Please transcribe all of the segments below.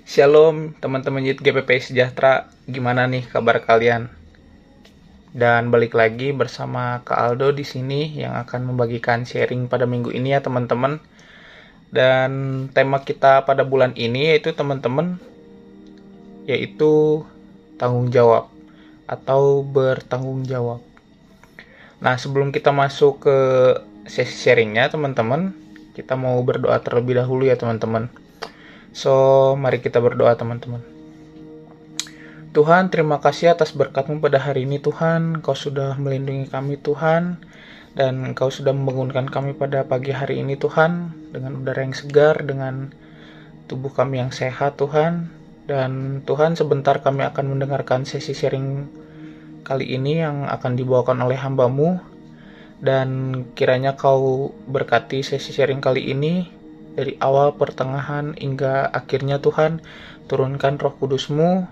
Shalom teman-teman Youth GPP Sejahtera, gimana nih kabar kalian? Dan balik lagi bersama Kak Aldo di sini yang akan membagikan sharing pada minggu ini ya teman-teman. Dan tema kita pada bulan ini yaitu teman-teman yaitu tanggung jawab atau bertanggung jawab. Nah, sebelum kita masuk ke sesi sharingnya teman-teman, kita mau berdoa terlebih dahulu ya teman-teman. So, mari kita berdoa teman-teman. Tuhan, terima kasih atas berkat-Mu pada hari ini Tuhan. Engkau sudah melindungi kami Tuhan, dan Engkau sudah membangunkan kami pada pagi hari ini Tuhan, dengan udara yang segar, dengan tubuh kami yang sehat Tuhan. Dan Tuhan, sebentar kami akan mendengarkan sesi sharing kali ini yang akan dibawakan oleh hamba-Mu. Dan kiranya Kau berkati sesi sharing kali ini, dari awal, pertengahan, hingga akhirnya Tuhan, turunkan Roh Kudus-Mu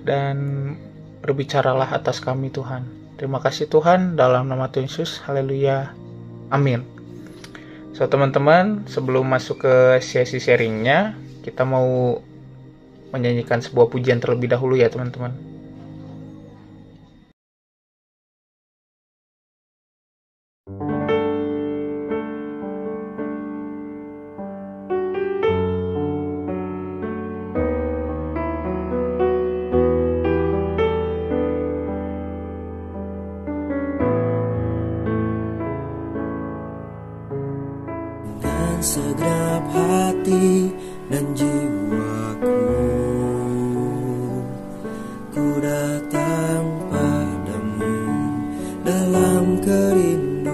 dan berbicaralah atas kami Tuhan. Terima kasih Tuhan, dalam nama Tuhan Yesus, haleluya, amin. So teman-teman, sebelum masuk ke sesi sharingnya, kita mau menyanyikan sebuah pujian terlebih dahulu ya teman-teman. Segenap hati dan jiwaku, ku datang padamu dalam kerinduan.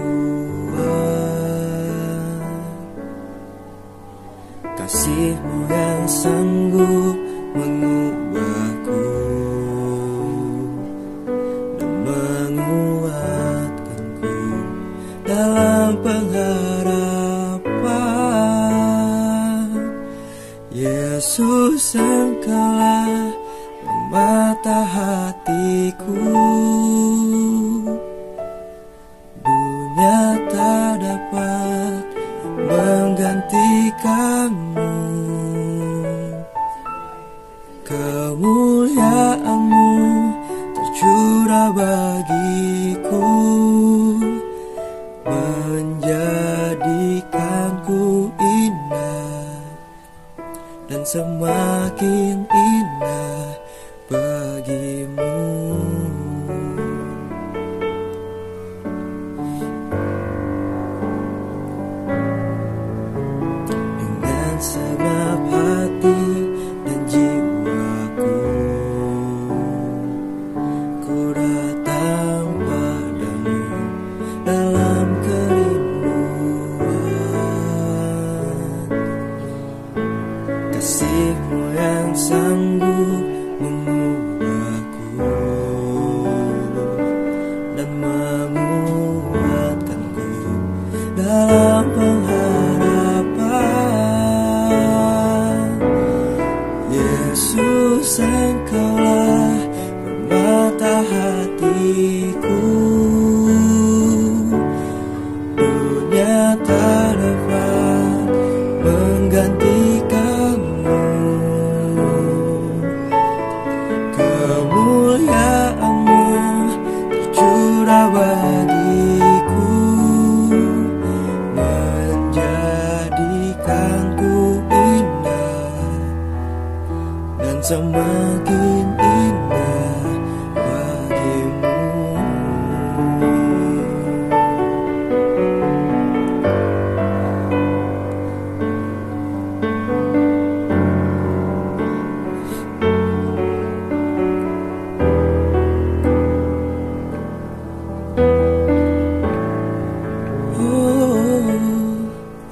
Kasih-Mu yang sanggup mengubahku dan menguatkanku dalam pengharapan. Yesus, Engkaulah permata hatiku. Dunia tak dapat menggantikan-Mu. Kemuliaan-Mu tercurah bagiku, menjadikanku indah dan semakin indah bagi-Mu. Dengan segenap hati dan jiwaku, ku datang padamu dalam kerinduan. Kasih-Mu yang sanggup mengubahku dan menguatkanku dalam pengharapan. Yesus, Engkaulah permata hatiku. Dunia tak dapat menggantikan-Mu. Kemuliaan-Mu tercurah bagiku, menjadikanku indah dan semakin indah bagi-Mu.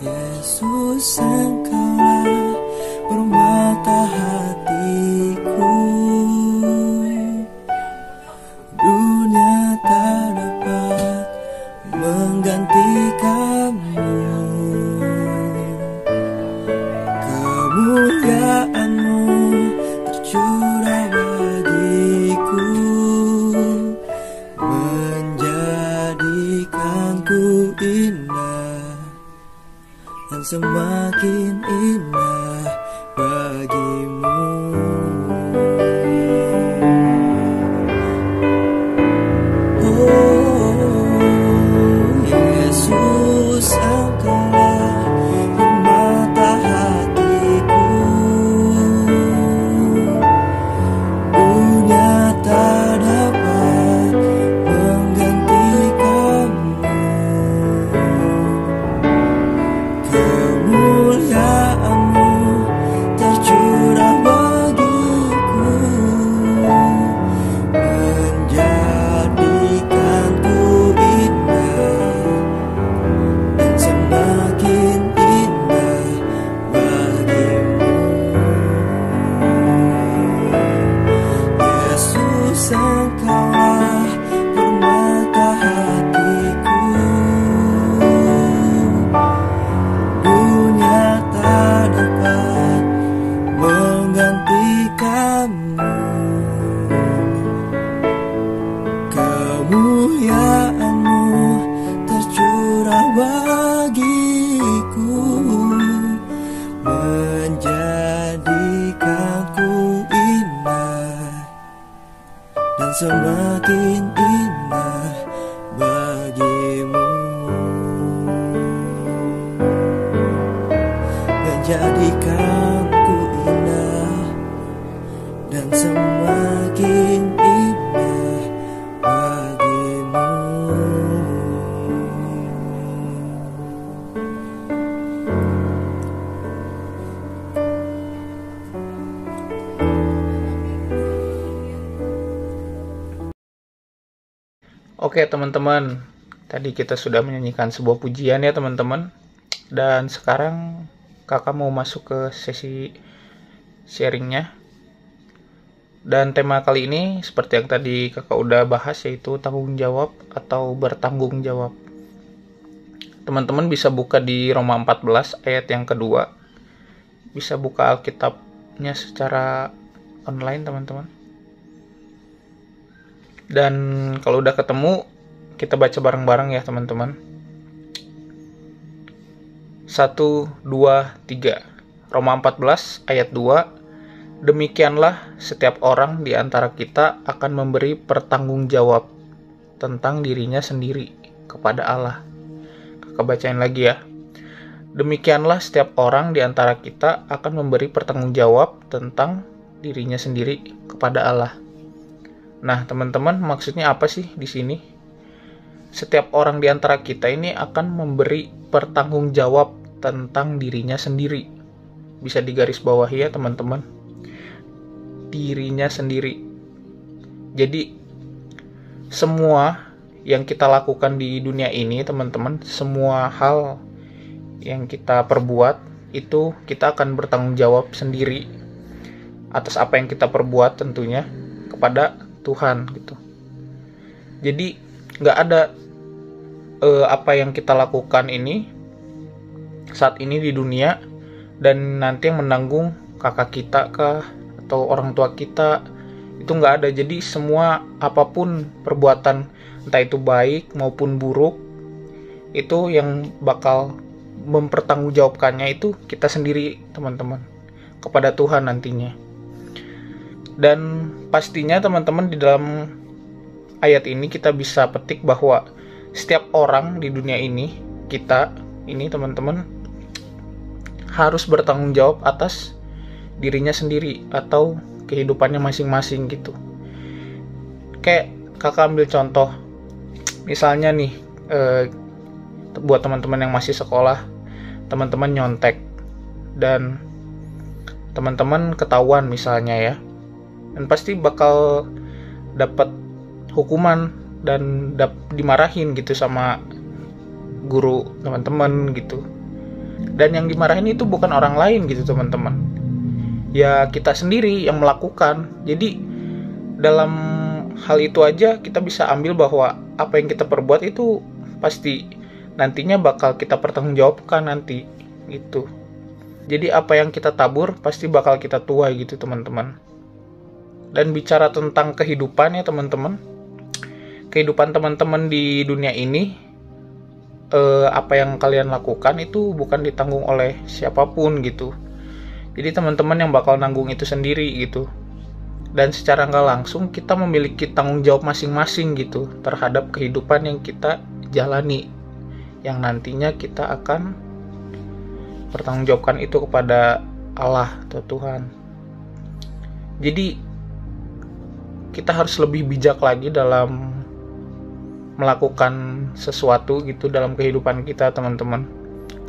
Yesus, Engkaulah permata hatiku. Dunia tak dapat menggantikan-Mu. Kemuliaan-Mu tercurah bagiku, menjadikanku indah dan semakin indah bagimu. menjadikanmu, kemuliaan-Mu tercurah bagiku, menjadikanku indah dan semakin indah bagimu, menjadikanku indah dan semakin indah bagimu. Oke teman-teman, tadi kita sudah menyanyikan sebuah pujian ya teman-teman. Dan sekarang kakak mau masuk ke sesi sharingnya. Dan tema kali ini seperti yang tadi kakak udah bahas, yaitu tanggung jawab atau bertanggung jawab. Teman-teman bisa buka di Roma 14 ayat yang kedua. Bisa buka Alkitabnya secara online teman-teman. Dan kalau udah ketemu, kita baca bareng-bareng ya teman-teman. 1, 2, 3. Roma 14 ayat 2. Demikianlah setiap orang di antara kita akan memberi pertanggung jawab tentang dirinya sendiri kepada Allah. Kakak bacain lagi ya. Demikianlah setiap orang di antara kita akan memberi pertanggung jawab tentang dirinya sendiri kepada Allah. Nah, teman-teman, maksudnya apa sih di sini? Setiap orang di antara kita ini akan memberi pertanggung jawab tentang dirinya sendiri. Bisa digarisbawahi ya, teman-teman. Dirinya sendiri. Jadi, semua yang kita lakukan di dunia ini, teman-teman, semua hal yang kita perbuat, itu kita akan bertanggung jawab sendiri atas apa yang kita perbuat tentunya kepada Tuhan gitu. Jadi nggak ada apa yang kita lakukan ini saat ini di dunia dan nanti yang menanggung kakak kita kah atau orang tua kita, itu nggak ada. Jadi semua apapun perbuatan, entah itu baik maupun buruk, itu yang bakal mempertanggungjawabkannya itu kita sendiri teman-teman, kepada Tuhan nantinya. Dan pastinya teman-teman, di dalam ayat ini kita bisa petik bahwa setiap orang di dunia ini, kita ini teman-teman, harus bertanggung jawab atas dirinya sendiri atau kehidupannya masing-masing gitu. Kayak kakak ambil contoh, misalnya nih, buat teman-teman yang masih sekolah, teman-teman nyontek dan teman-teman ketahuan misalnya ya, dan pasti bakal dapat hukuman dan dimarahin gitu sama guru teman-teman gitu. Dan yang dimarahin itu bukan orang lain gitu teman-teman, ya kita sendiri yang melakukan. Jadi dalam hal itu aja kita bisa ambil bahwa apa yang kita perbuat itu pasti nantinya bakal kita pertanggungjawabkan nanti gitu. Jadi apa yang kita tabur pasti bakal kita tuai gitu teman-teman. Dan bicara tentang kehidupan ya teman-teman, kehidupan teman-teman di dunia ini, apa yang kalian lakukan itu bukan ditanggung oleh siapapun gitu. Jadi teman-teman yang bakal nanggung itu sendiri gitu. Dan secara nggak langsung kita memiliki tanggung jawab masing-masing gitu terhadap kehidupan yang kita jalani, yang nantinya kita akan pertanggungjawabkan itu kepada Allah atau Tuhan. Jadi kita harus lebih bijak lagi dalam melakukan sesuatu gitu dalam kehidupan kita teman-teman,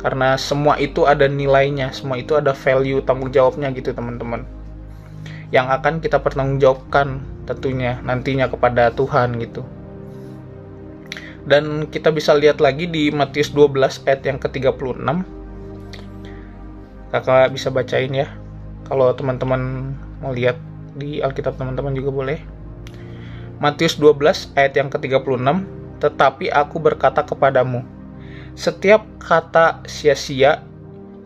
karena semua itu ada nilainya, semua itu ada value tanggung jawabnya gitu teman-teman, yang akan kita pertanggungjawabkan tentunya nantinya kepada Tuhan gitu. Dan kita bisa lihat lagi di Matius 12 ayat yang ke-36. Kakak bisa bacain ya, kalau teman-teman mau lihat di Alkitab teman-teman juga boleh. Matius 12 ayat yang ke-36. Tetapi aku berkata kepadamu, setiap kata sia-sia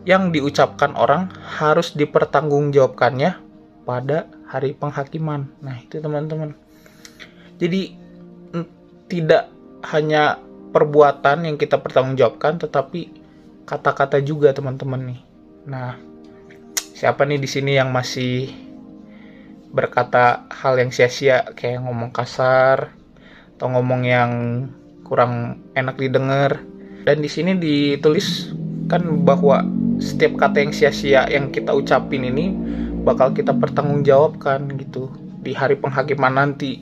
yang diucapkan orang harus dipertanggungjawabkannya pada hari penghakiman. Nah, itu teman-teman. Jadi tidak hanya perbuatan yang kita pertanggungjawabkan, tetapi kata-kata juga teman-teman nih. Nah, siapa nih di sini yang masih berkata hal yang sia-sia, kayak ngomong kasar atau ngomong yang kurang enak didengar? Dan di sini ditulis kan bahwa setiap kata yang sia-sia yang kita ucapin ini bakal kita pertanggungjawabkan gitu di hari penghakiman nanti.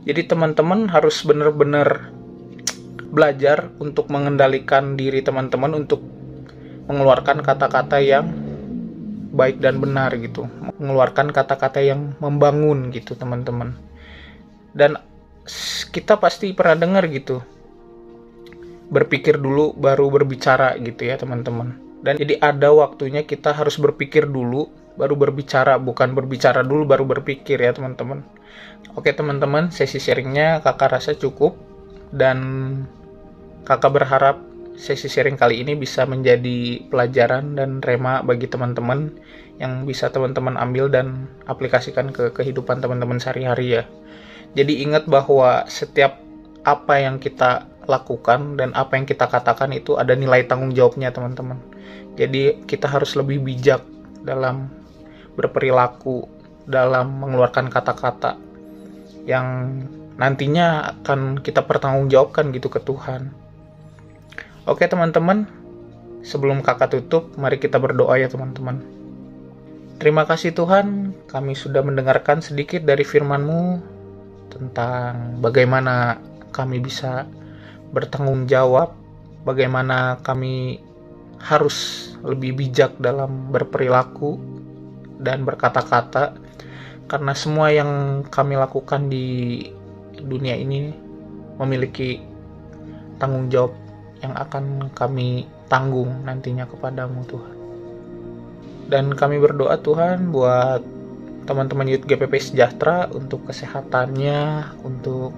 Jadi teman-teman harus benar-benar belajar untuk mengendalikan diri teman-teman untuk mengeluarkan kata-kata yang baik dan benar gitu, mengeluarkan kata-kata yang membangun gitu teman-teman. Dan kita pasti pernah dengar gitu, berpikir dulu baru berbicara gitu ya teman-teman. Dan jadi ada waktunya kita harus berpikir dulu baru berbicara, bukan berbicara dulu baru berpikir ya teman-teman. Oke teman-teman, sesi sharingnya kakak rasa cukup, dan kakak berharap sesi sharing kali ini bisa menjadi pelajaran dan rema bagi teman-teman yang bisa teman-teman ambil dan aplikasikan ke kehidupan teman-teman sehari-hari ya. Jadi ingat bahwa setiap apa yang kita lakukan dan apa yang kita katakan itu ada nilai tanggung jawabnya teman-teman. Jadi kita harus lebih bijak dalam berperilaku, dalam mengeluarkan kata-kata yang nantinya akan kita pertanggungjawabkan gitu ke Tuhan. Oke teman-teman, sebelum kakak tutup, mari kita berdoa ya teman-teman. Terima kasih Tuhan, kami sudah mendengarkan sedikit dari firman-Mu tentang bagaimana kami bisa bertanggung jawab, bagaimana kami harus lebih bijak dalam berperilaku dan berkata-kata, karena semua yang kami lakukan di dunia ini memiliki tanggung jawab yang akan kami tanggung nantinya kepadamu Tuhan. Dan kami berdoa Tuhan buat teman-teman Youth GPP Sejahtera untuk kesehatannya, untuk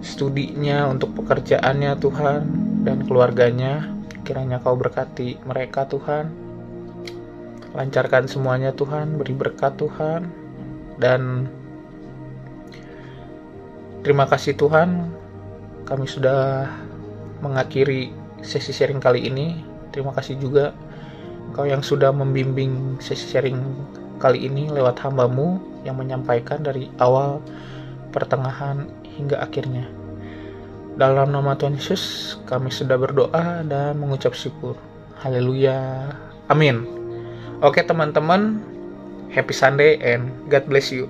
studinya, untuk pekerjaannya Tuhan, dan keluarganya. Kiranya Kau berkati mereka Tuhan, lancarkan semuanya Tuhan, beri berkat Tuhan. Dan terima kasih Tuhan, kami sudah mengakhiri sesi sharing kali ini. Terima kasih juga Engkau yang sudah membimbing sesi sharing kali ini lewat hamba-Mu yang menyampaikan dari awal, pertengahan, hingga akhirnya. Dalam nama Tuhan Yesus kami sudah berdoa dan mengucap syukur. Haleluya. Amin. Oke teman-teman, happy Sunday and God bless you.